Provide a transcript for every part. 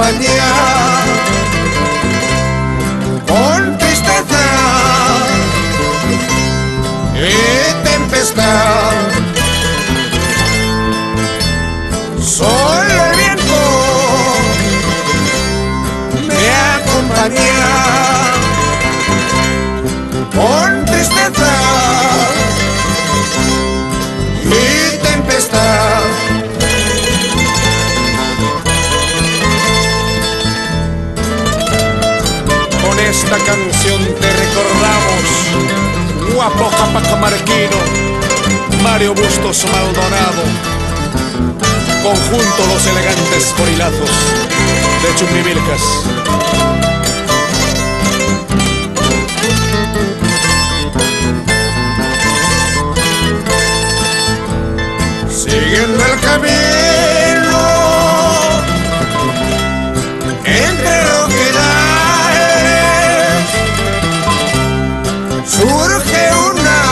acompañar con tristeza y tempestad. Solo el viento me acompaña con tristeza y tempestad. Con esta canción te recordamos, guapo japacamarquino, Mario Bustos Maldonado, conjunto Los Elegantes Gorilazos de Chumbivilcas. Siguiendo el camino entre roquedales, surge una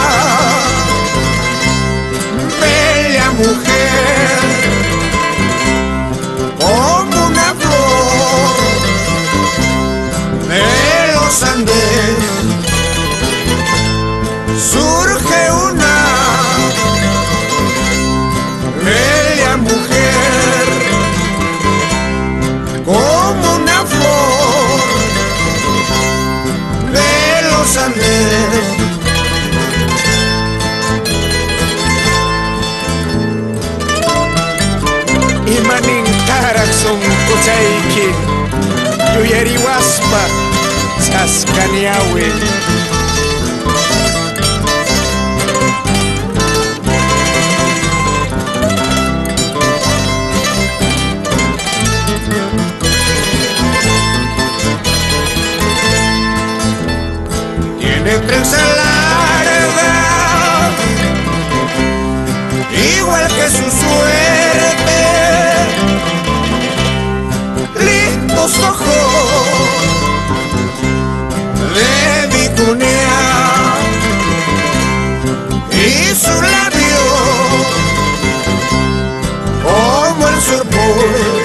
bella mujer, como una flor de los Andes. Surge una bella mujer, como una flor de los Andes. Imanin Tarakson Kuchaiki, Yuyeri Waspa, Saskaniawi. Tiene trenza larga, igual que su suerte, lindos ojos de vicuña y su labio como el surpur